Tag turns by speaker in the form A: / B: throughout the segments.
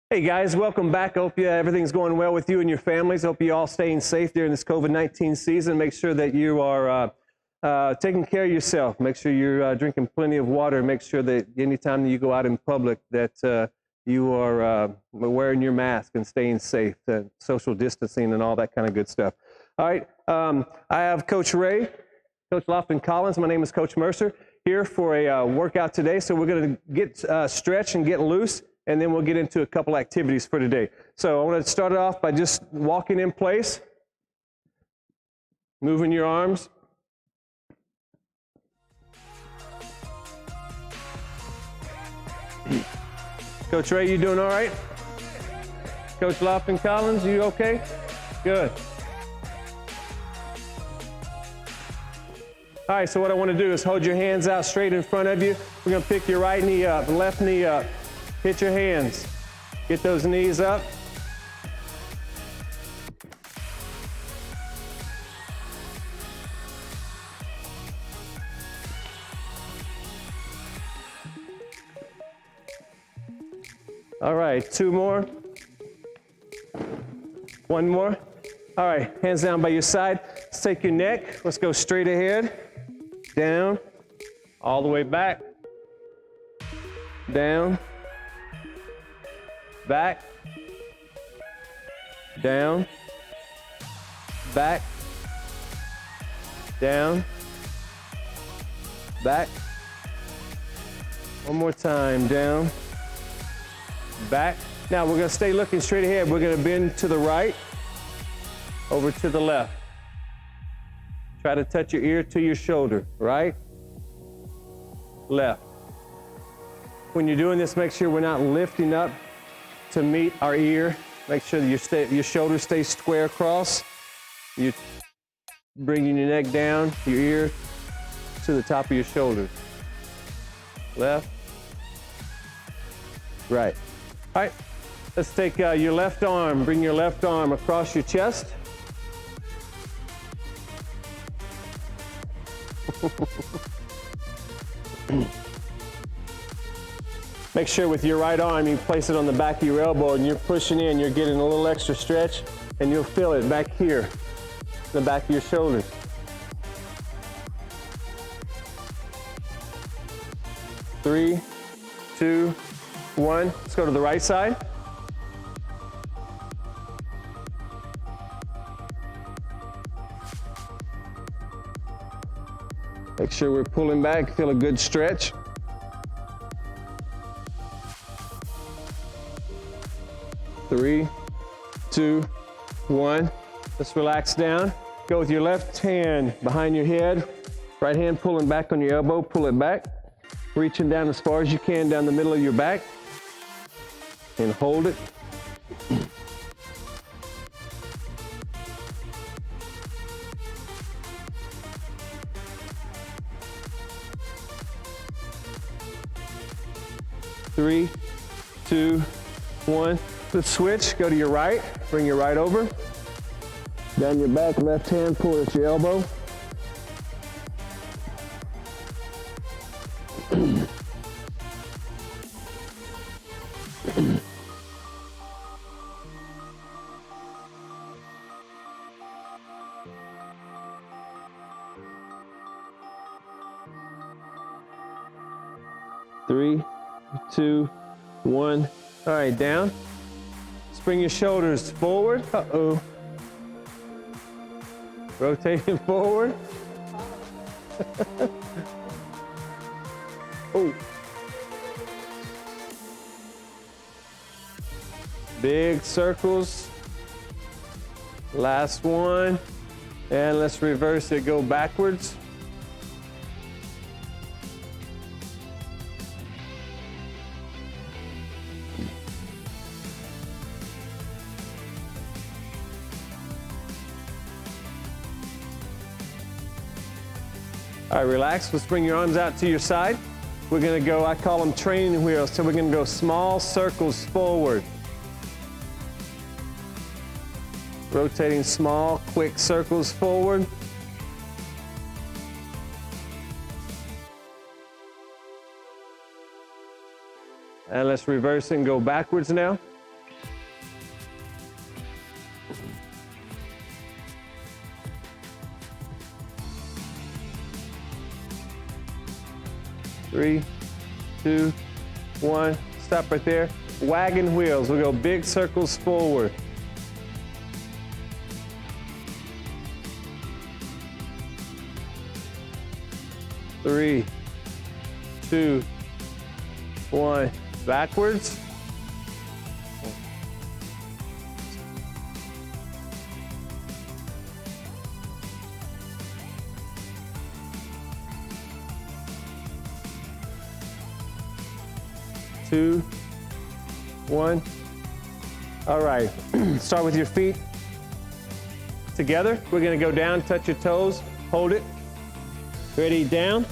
A: Hey guys, welcome back. I hope everything's going well with you and your families. Hope you all staying safe during this COVID-19 season. Make sure that you are taking care of yourself. Make sure you're drinking plenty of water. Make sure that anytime that you go out in public that you are wearing your mask and staying safe, social distancing and all that kind of good stuff. All right, I have Coach Ray, Coach Lofton Collins. My name is Coach Mercer here for a workout today. So we're going to get stretched and get loose, and then we'll get into a couple activities for today. So I want to start it off by just walking in place, moving your arms. Coach Ray, you doing all right? Coach Lofton Collins, you okay? Good. All right, so what I want to do is hold your hands out straight in front of you. We're going to pick your right knee up, left knee up. Hit your hands. Get those knees up. All right, two more. One more. All right, hands down by your side. Let's take your neck. Let's go straight ahead. Down. All the way back. Down. Back. Down. Back. Down. Back. One more time. Down. Back. Now we're going to stay looking straight ahead. We're going to bend to the right, over to the left. Try to touch your ear to your shoulder. Right, left. When you're doing this, make sure we're not lifting up to meet our ear. Make sure that your shoulders stay square across. You're bringing your neck down, your ear to the top of your shoulders. Left, right. All right, let's take your left arm, bring your left arm across your chest. Make sure with your right arm you place it on the back of your elbow and you're pushing in, you're getting a little extra stretch, and you'll feel it back here, the back of your shoulders. Three, two, one. Let's go to the right side. Make sure we're pulling back, feel a good stretch. Three, two, one. Let's relax down. Go with your left hand behind your head. Right hand pulling back on your elbow, pull it back. Reaching down as far as you can down the middle of your back. And hold it. Three, two, one. Let's switch. Go to your right. Bring your right over. Down your back, left hand, pull at your elbow. Three, two, one. All right, down. Bring your shoulders forward. Uh-oh. Rotating forward. Oh. Big circles. Last one. And let's reverse it, go backwards. All right, relax. Let's bring your arms out to your side. We're going to go, I call them training wheels. So we're going to go small circles forward. Rotating small, quick circles forward. And let's reverse and go backwards now. 3, 2, 1. Stop right there. Wagon wheels. We'll go big circles forward. Three, 2, 1. Backwards. Two, 1. All right. Start with your feet together. We're going to go down, touch your toes, hold it. Ready, down.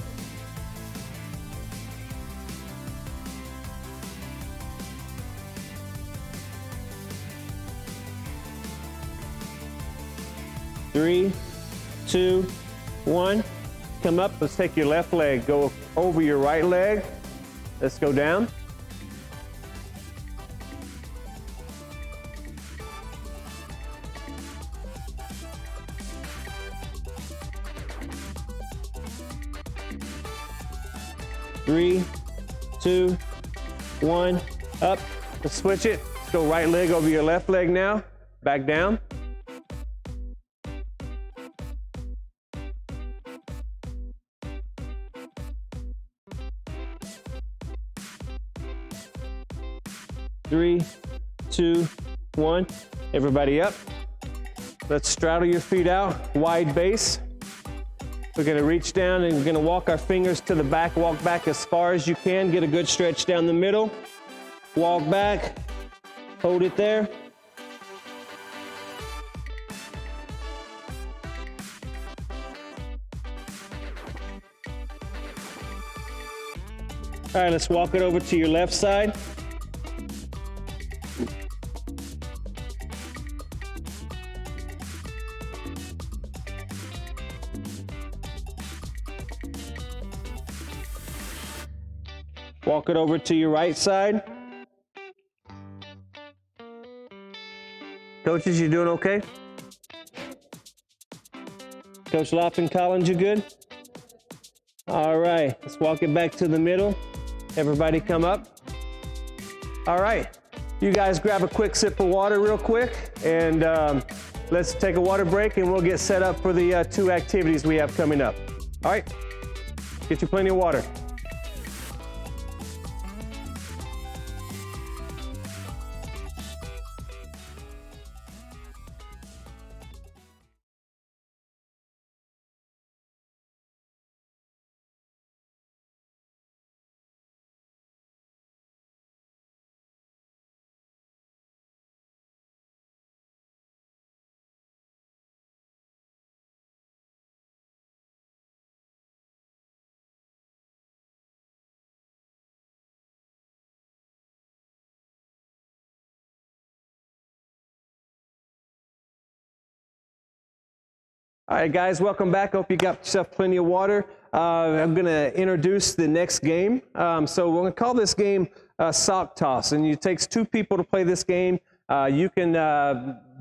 A: Three, 2, 1. Come up. Let's take your left leg. Go over your right leg. Let's go down. Three, 2, 1. Up. Let's switch it. Let's go right leg over your left leg now. Back down. Three, 2, 1. Everybody up. Let's straddle your feet out, wide base. We're going to reach down and we're going to walk our fingers to the back. Walk back as far as you can. Get a good stretch down the middle. Walk back. Hold it there. All right, let's walk it over to your left side. Walk it over to your right side. Coaches, you doing okay? Coach Lofton Collins, you good? All right, let's walk it back to the middle. Everybody come up. All right, you guys grab a quick sip of water real quick, and let's take a water break and we'll get set up for the 2 activities we have coming up. All right, get you plenty of water. All right, guys, welcome back. Hope you got yourself plenty of water. I'm going to introduce the next game. So we're going to call this game sock toss, and it takes 2 people to play this game. You can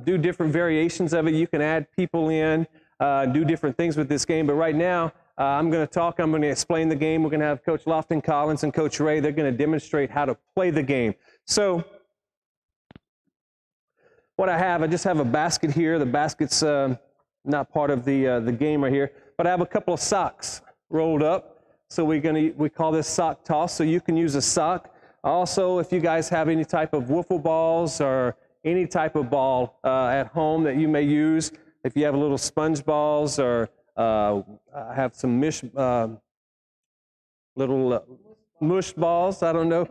A: do different variations of it. You can add people in, do different things with this game. But right now, I'm going to talk. I'm going to explain the game. We're going to have Coach Lofton Collins and Coach Ray. They're going to demonstrate how to play the game. So what I just have a basket here. The basket's not part of the game right here, but I have a couple of socks rolled up. So we call this sock toss. So you can use a sock. Also, if you guys have any type of wiffle balls or any type of ball at home that you may use, if you have little sponge balls or I have some little mush balls. I don't know.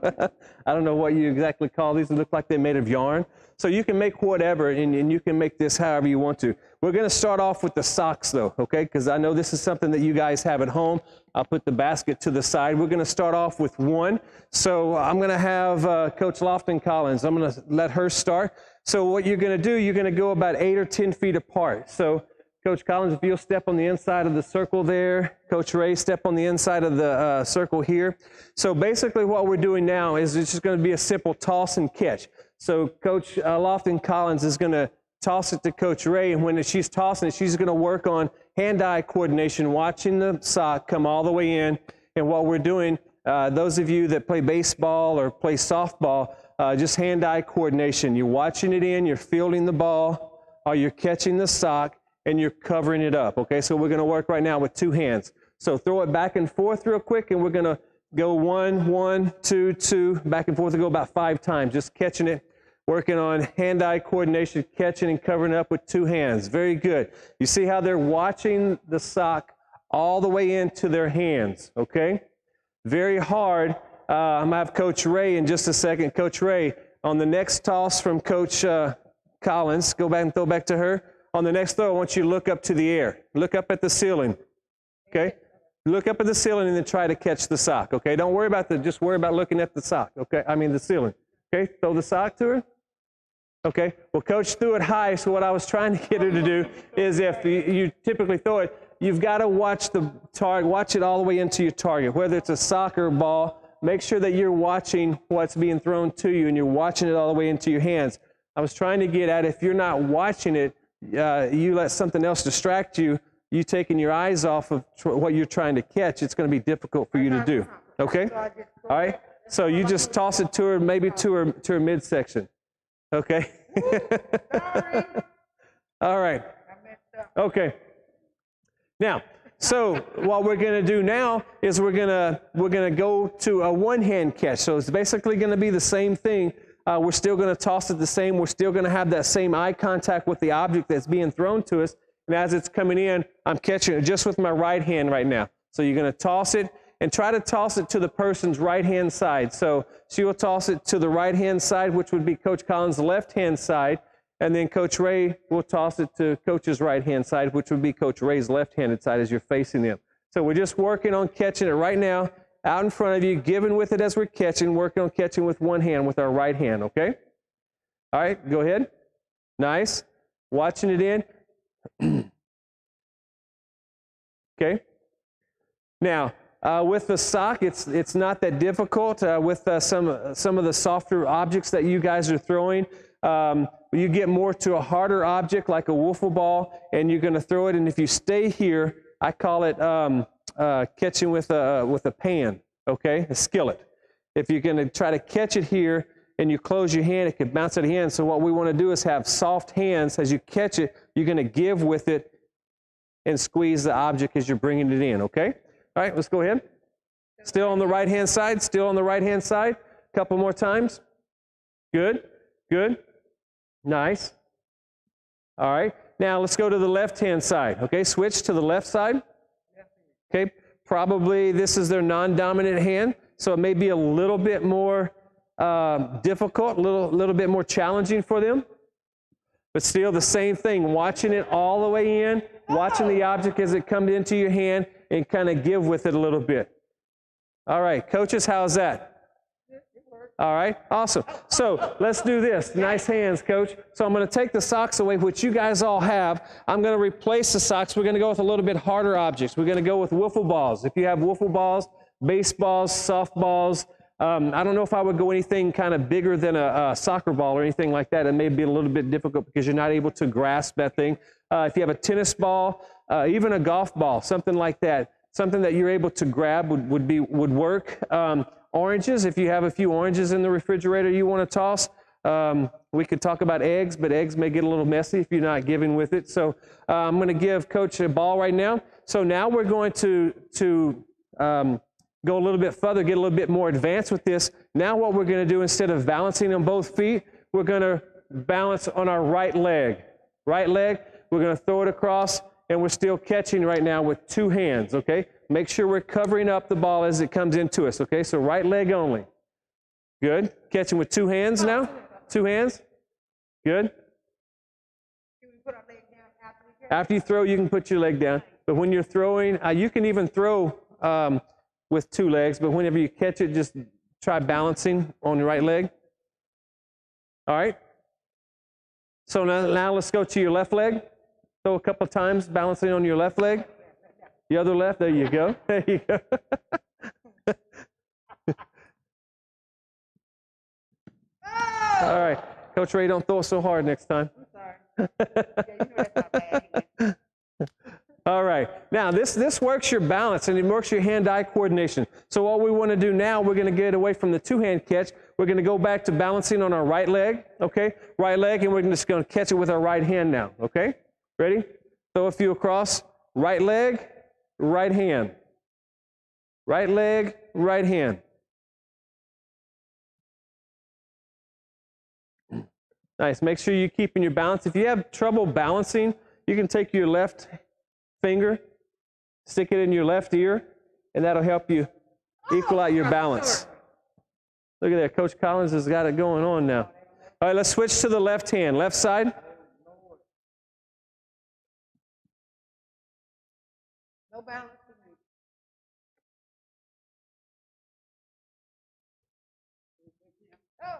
A: I don't know what you exactly call these. They look like they're made of yarn. So you can make whatever, and you can make this however you want to. We're going to start off with the socks, though, okay? Because I know this is something that you guys have at home. I'll put the basket to the side. We're going to start off with 1. So I'm going to have Coach Lofton Collins. I'm going to let her start. So what you're going to do, you're going to go about 8 or 10 feet apart. So Coach Collins, if you'll step on the inside of the circle there. Coach Ray, step on the inside of the circle here. So basically what we're doing now is it's just going to be a simple toss and catch. So Coach Lofton Collins is going to toss it to Coach Ray, and when she's tossing it, she's going to work on hand-eye coordination, watching the sock come all the way in. And what we're doing, Those of you that play baseball or play softball, just hand-eye coordination. You're watching it in, you're fielding the ball, or you're catching the sock, and you're covering it up, okay? So we're going to work right now with two hands. So throw it back and forth real quick, and we're going to go 1, 1, 2, 2, back and forth, and go about 5 times, just catching it, working on hand-eye coordination, catching and covering up with two hands. Very good. You see how they're watching the sock all the way into their hands, okay? Very hard. I'm going to have Coach Ray in just a second. Coach Ray, on the next toss from Coach Collins, go back and throw back to her. On the next throw, I want you to look up to the air. Look up at the ceiling, okay? Look up at the ceiling and then try to catch the sock, okay? Don't worry about just worry about looking at the sock, okay? I mean the ceiling, okay? Throw the sock to her. Okay, well, Coach threw it high, so what I was trying to get her to do is if you typically throw it, you've got to watch the target, watch it all the way into your target. Whether it's a soccer ball, make sure that you're watching what's being thrown to you and you're watching it all the way into your hands. I was trying to get at if you're not watching it, you let something else distract you, you taking your eyes off of what you're trying to catch, it's going to be difficult for you to do. Okay? All right? So you just toss it to her, maybe to her midsection. Okay. All right. Okay. Now, so what we're going to do now is we're going to go to a one-hand catch. So it's basically going to be the same thing. We're still going to toss it the same. We're still going to have that same eye contact with the object that's being thrown to us. And as it's coming in, I'm catching it just with my right hand right now. So you're going to toss it and try to toss it to the person's right-hand side. So she will toss it to the right-hand side, which would be Coach Collins' left-hand side, and then Coach Ray will toss it to Coach's right-hand side, which would be Coach Ray's left-handed side as you're facing them. So we're just working on catching it right now, out in front of you, giving with it as we're catching, working on catching with one hand, with our right hand, okay? All right, go ahead. Nice. Watching it in. Okay. Now, with the sock, it's not that difficult. With some of the softer objects that you guys are throwing, you get more to a harder object like a wiffle ball, and you're going to throw it. And if you stay here, I call it catching with a pan, okay, a skillet. If you're going to try to catch it here and you close your hand, it could bounce out of your hand. So what we want to do is have soft hands. As you catch it, you're going to give with it and squeeze the object as you're bringing it in, okay? All right, let's go ahead. Still on the right-hand side, still on the right-hand side. A couple more times. Good, good, nice. All right, now let's go to the left-hand side, okay? Switch to the left side. Okay, probably this is their non-dominant hand, so it may be a little bit more difficult, a little bit more challenging for them. But still the same thing, watching it all the way in, watching the object as it comes into your hand, and kind of give with it a little bit. All right, coaches, how's that? All right, awesome. So let's do this. Nice hands, coach. So I'm going to take the socks away, which you guys all have. I'm going to replace the socks. We're going to go with a little bit harder objects. We're going to go with wiffle balls. If you have wiffle balls, baseballs, softballs, I don't know if I would go anything kind of bigger than a soccer ball or anything like that. It may be a little bit difficult because you're not able to grasp that thing. If you have a tennis ball, even a golf ball, something like that, something that you're able to grab would work. Oranges, if you have a few oranges in the refrigerator you want to toss. We could talk about eggs, but eggs may get a little messy if you're not giving with it. So I'm going to give Coach a ball right now. So now we're going to go a little bit further, get a little bit more advanced with this. Now what we're going to do, instead of balancing on both feet, we're going to balance on our right leg. Right leg, we're going to throw it across, and we're still catching right now with two hands, okay? Make sure we're covering up the ball as it comes into us, okay? So right leg only. Good. Catching with two hands now. Two hands. Good. After you throw, you can put your leg down. But when you're throwing, you can even throw with two legs, but whenever you catch it, just try balancing on your right leg. All right? So now let's go to your left leg. Throw a couple times, balancing on your left leg. The other left, there you go. There you go. All right. Coach Ray, don't throw so hard next time.
B: I'm sorry. Yeah, you know that's not bad.
A: All right. Now, this works your balance and it works your hand-eye coordination. So what we want to do now, we're going to get away from the two-hand catch. We're going to go back to balancing on our right leg, okay? Right leg, and we're just going to catch it with our right hand now, okay? Ready? Throw a few across. Right leg, right hand. Right leg, right hand. Nice. Make sure you're keeping your balance. If you have trouble balancing, you can take your left finger, stick it in your left ear, and that'll help you equal out your balance. Look at that. Coach Collins has got it going on now. All right, let's switch to the left hand. Left side.
B: No balance for me. Oh.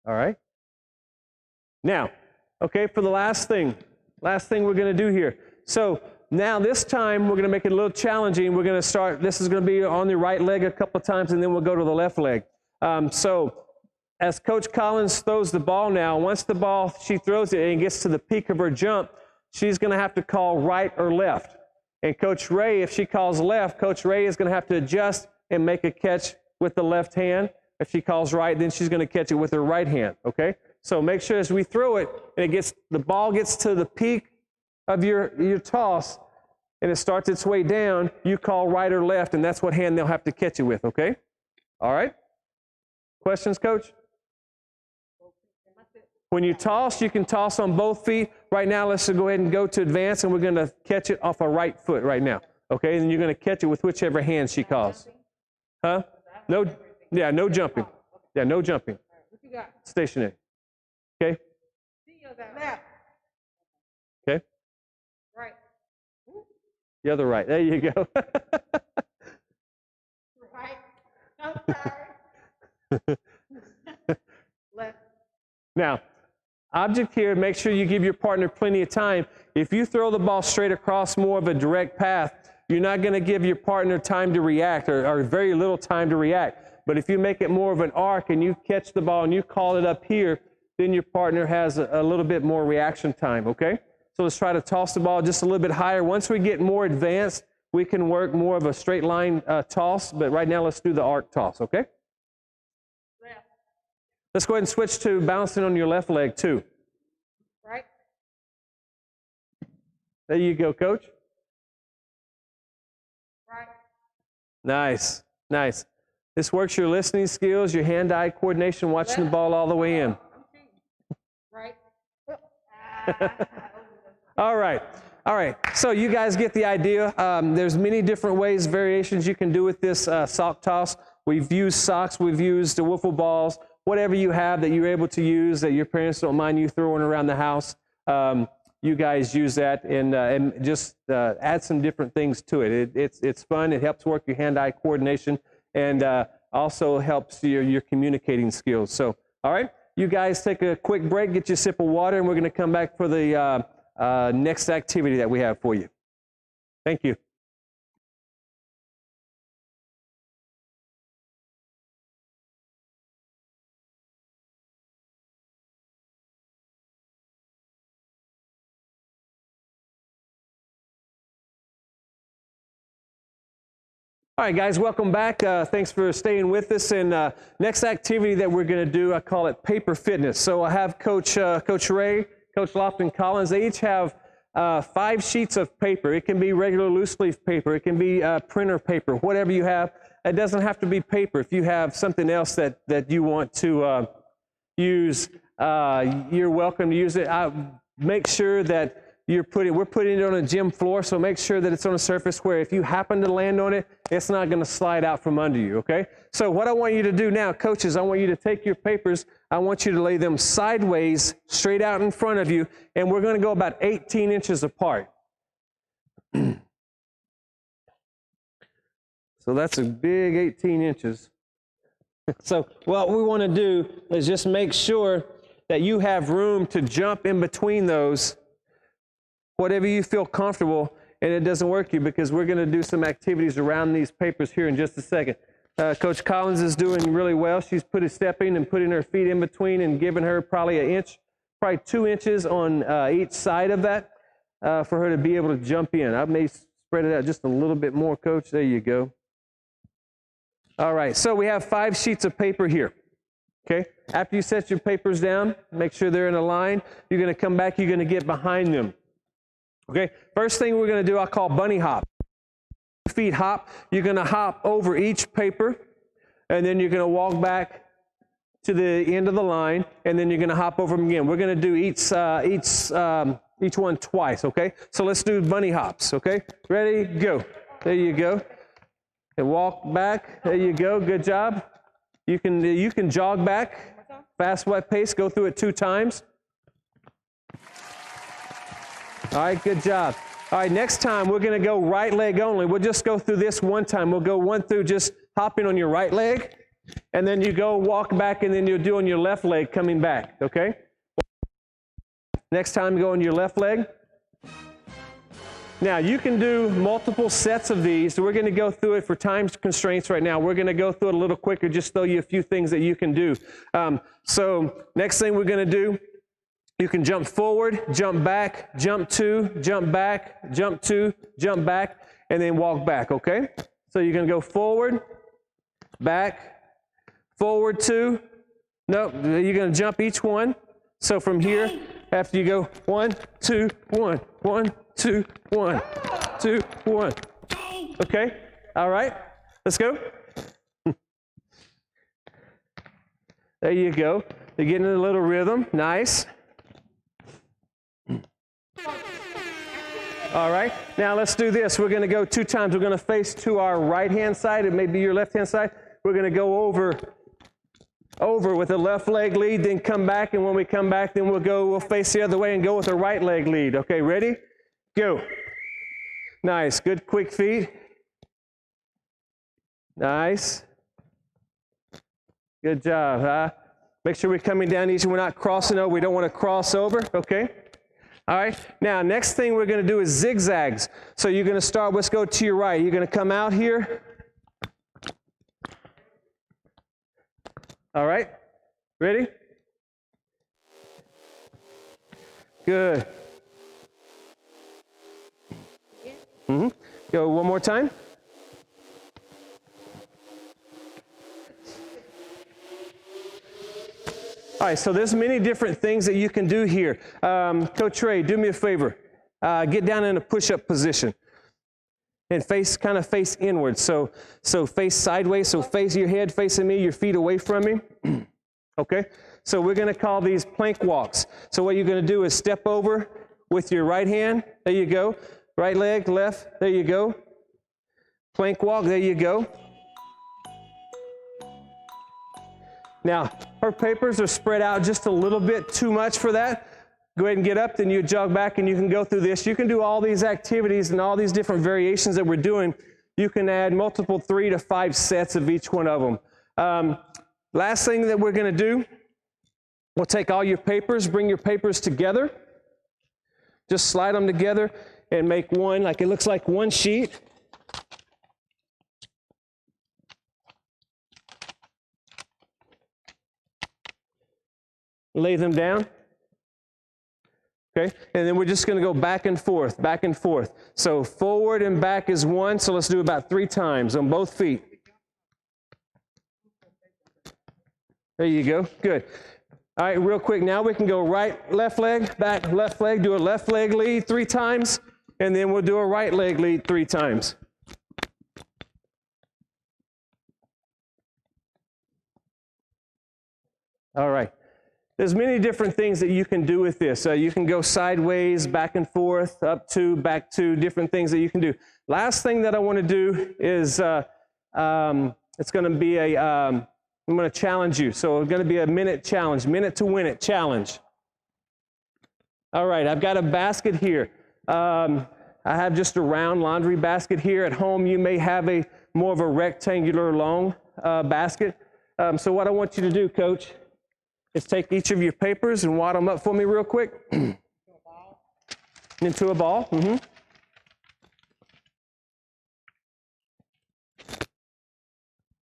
A: All right. Now, okay, for the last thing we're going to do here. So now this time we're going to make it a little challenging. We're going to start, this is going to be on the right leg a couple of times, and then we'll go to the left leg. So as Coach Collins throws the ball now, once the ball, she throws it and it gets to the peak of her jump, she's going to have to call right or left. And Coach Ray, if she calls left, Coach Ray is going to have to adjust and make a catch with the left hand. If she calls right, then she's going to catch it with her right hand, okay? So make sure as we throw it, and the ball gets to the peak of your toss, and it starts its way down, you call right or left, and that's what hand they'll have to catch it with, okay? All right? Questions, Coach? When you toss, you can toss on both feet. Right now, let's go ahead and go to advance, and we're going to catch it off a right foot right now, okay? And then you're going to catch it with whichever hand she calls. Huh? No, yeah, no jumping. Yeah, no jumping. Stationary. Okay?
B: Left.
A: Okay?
B: Right.
A: The other right. There you go.
B: Right. No, sorry. Left.
A: Now, object here, make sure you give your partner plenty of time. If you throw the ball straight across more of a direct path, you're not going to give your partner time to react or very little time to react. But if you make it more of an arc and you catch the ball and you call it up here, then your partner has a little bit more reaction time, okay? So let's try to toss the ball just a little bit higher. Once we get more advanced, we can work more of a straight line toss, but right now let's do the arc toss, okay?
B: Left.
A: Let's go ahead and switch to bouncing on your left leg too.
B: Right.
A: There you go, Coach.
B: Right.
A: Nice, nice. This works your listening skills, your hand-eye coordination, watching the ball all the way in.
B: Right.
A: All right. All right. So you guys get the idea. There's many different ways, variations you can do with this sock toss. We've used socks. We've used the wiffle balls. Whatever you have that you're able to use that your parents don't mind you throwing around the house, you guys use that and just add some different things to it. It's fun. It helps work your hand-eye coordination and also helps your communicating skills. So, all right, you guys take a quick break, get you a sip of water, and we're going to come back for the next activity that we have for you. Thank you. All right, guys, welcome back. Thanks for staying with us. And next activity that we're going to do, I call it paper fitness. So I have Coach Ray, Coach Lofton Collins. They each have 5 sheets of paper. It can be regular loose leaf paper. It can be printer paper, whatever you have. It doesn't have to be paper. If you have something else that you want to use, you're welcome to use it. Make sure that we're putting it on a gym floor, so make sure that it's on a surface where if you happen to land on it, it's not going to slide out from under you, okay? So what I want you to do now, coaches, I want you to take your papers, I want you to lay them sideways, straight out in front of you, and we're going to go about 18 inches apart. So that's a big 18 inches. So what we want to do is just make sure that you have room to jump in between those, whatever you feel comfortable, and it doesn't work you because we're going to do some activities around these papers here in just a second. Coach Collins is doing really well. She's stepping and putting her feet in between and giving her probably an inch, probably 2 inches on each side of that. for her to be able to jump in. I may spread it out just a little bit more, Coach. There you go. All right, so we have 5 sheets of paper here. Okay, after you set your papers down, make sure they're in a line. You're going to come back, you're going to get behind them. Okay, first thing we're going to do, I call bunny hop. Feet hop. You're going to hop over each paper, and then you're going to walk back to the end of the line, and then you're going to hop over them again. We're going to do each one twice, okay? So let's do bunny hops, okay? Ready, go. There you go. And walk back. There you go. Good job. You can jog back. Fast, wet pace. Go through it 2 times. All right, good job. All right, next time we're going to go right leg only. We'll just go through this one time. We'll go one through just hopping on your right leg, and then you go walk back, and then you'll do on your left leg coming back, okay? Next time, go on your left leg. Now, you can do multiple sets of these. So we're going to go through it for time constraints right now. We're going to go through it a little quicker, just show you a few things that you can do. So next thing we're going to do, you can jump forward, jump back, jump 2, jump back, jump 2, jump back, and then walk back, okay? So you're going to go forward, back, forward 2. No, you're going to jump each one. So from here, after you go 1, 2, 1, 1, 2, 1, 2, 1. Okay? All right? Let's go. There you go. You're getting a little rhythm. Nice. All right. Now let's do this. We're going to go 2 times. We're going to face to our right-hand side. It may be your left-hand side. We're going to go over with the left leg lead, then come back. And when we come back, then we'll face the other way and go with the right leg lead. Okay, ready? Go. Nice. Good quick feet. Nice. Good job. Make sure we're coming down easy. We're not crossing over. We don't want to cross over. Okay? All right. Now, next thing we're going to do is zigzags. So you're going to start, let's go to your right. You're going to come out here. All right. Ready? Good. Go one more time. All right, so there's many different things that you can do here. Coach Ray, do me a favor. Get down in a push-up position and kind of face inward. So face sideways, so face your head facing me, your feet away from me. Okay, so we're going to call these plank walks. So what you're going to do is step over with your right hand. There you go. Right leg, left. There you go. Plank walk. There you go. Now, her papers are spread out just a little bit too much for that. Go ahead and get up, then you jog back, and you can go through this. You can do all these activities and all these different variations that we're doing. You can add multiple 3 to 5 sets of each one of them. Last thing that we're going to do, we'll take all your papers, bring your papers together. Just slide them together and make one, like it looks like one sheet. Lay them down. Okay, and then we're just going to go back and forth, back and forth. So forward and back is 1, so let's do about 3 times on both feet. There you go, good. All right, real quick, now we can go right, left leg, back, left leg, do a left leg lead 3 times, and then we'll do a right leg lead 3 times. All right. There's many different things that you can do with this. You can go sideways, back and forth, up to, back to, different things that you can do. Last thing that I want to do is, it's going to be I'm going to challenge you. So it's going to be a minute challenge, minute to win it challenge. All right, I've got a basket here. I have just a round laundry basket here. At home, you may have more of a rectangular long basket. So what I want you to do, Coach, is take each of your papers and wad them up for me real quick. Into a ball. Mm-hmm.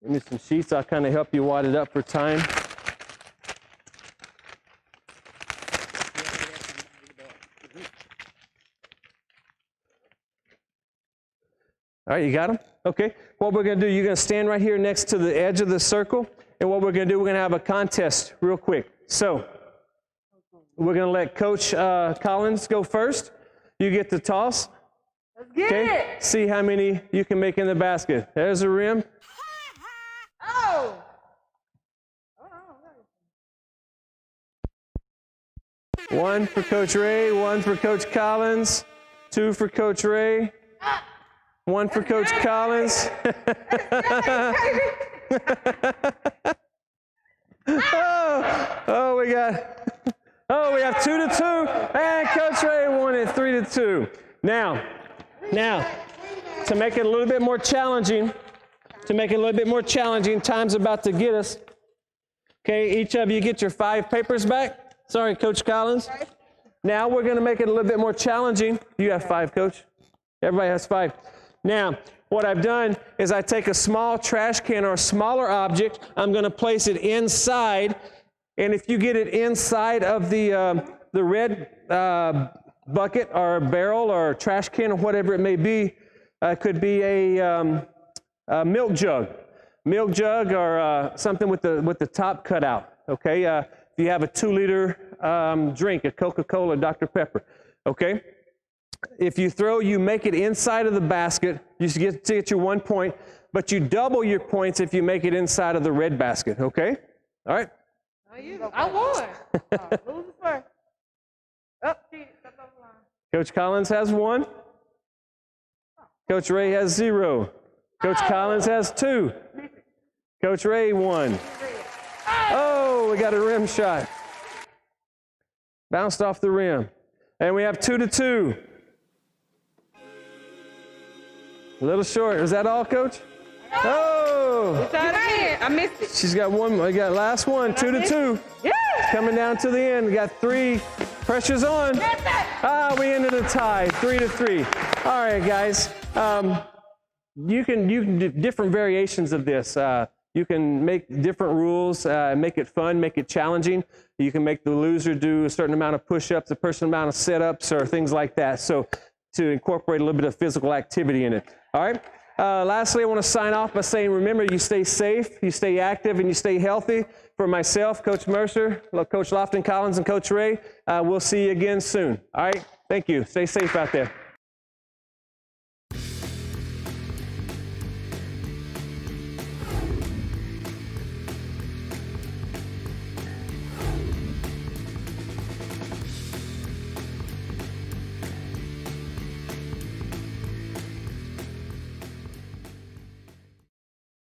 A: Give me some sheets. I'll kind of help you wad it up for time. All right, you got them? Okay. What we're going to do, you're going to stand right here next to the edge of the circle. And what we're going to do, we're going to have a contest real quick. So we're going to let Coach Collins go first. You get to toss.
B: Let's get it.
A: See how many you can make in the basket. There's a rim.
B: Oh.
A: One for Coach Ray, one for Coach Collins, two for Coach Ray, one for Coach Collins. We have 2-2, and Coach Ray won it 3-2. Now, to make it a little bit more challenging, time's about to get us. Okay, each of you get your 5 papers back. Sorry, Coach Collins. Now we're going to make it a little bit more challenging. You have 5, Coach. Everybody has 5. Now, what I've done is I take a small trash can or a smaller object. I'm going to place it inside, and if you get it inside of the red bucket or barrel or trash can or whatever it may be, it could be a milk jug or something with the top cut out. Okay. If you have a 2-liter drink, a Coca-Cola, Dr. Pepper, okay? If you throw, you make it inside of the basket, you get your 1 point, but you double your points if you make it inside of the red basket, okay? All right?
B: I won. Who's first?
A: Coach Collins has 1. Coach Ray has 0. Coach Collins has 2. Coach Ray 1. Oh, we got a rim shot. Bounced off the rim. And we have 2-2. A little short. Is that all, Coach? Oh!
B: I missed it.
A: She's got one. We got last one. 2-2.
B: Yeah.
A: Coming down to the end. We got 3. Pressure's on. We ended a tie. 3-3. All right, guys. You can do different variations of this. You can make different rules, make it fun, make it challenging. You can make the loser do a certain amount of push-ups, a certain amount of sit-ups, or things like that. So to incorporate a little bit of physical activity in it. All right. Lastly, I want to sign off by saying, remember, you stay safe, you stay active, and you stay healthy. For myself, Coach Mercer, Coach Lofton Collins, and Coach Ray, we'll see you again soon. All right. Thank you. Stay safe out there.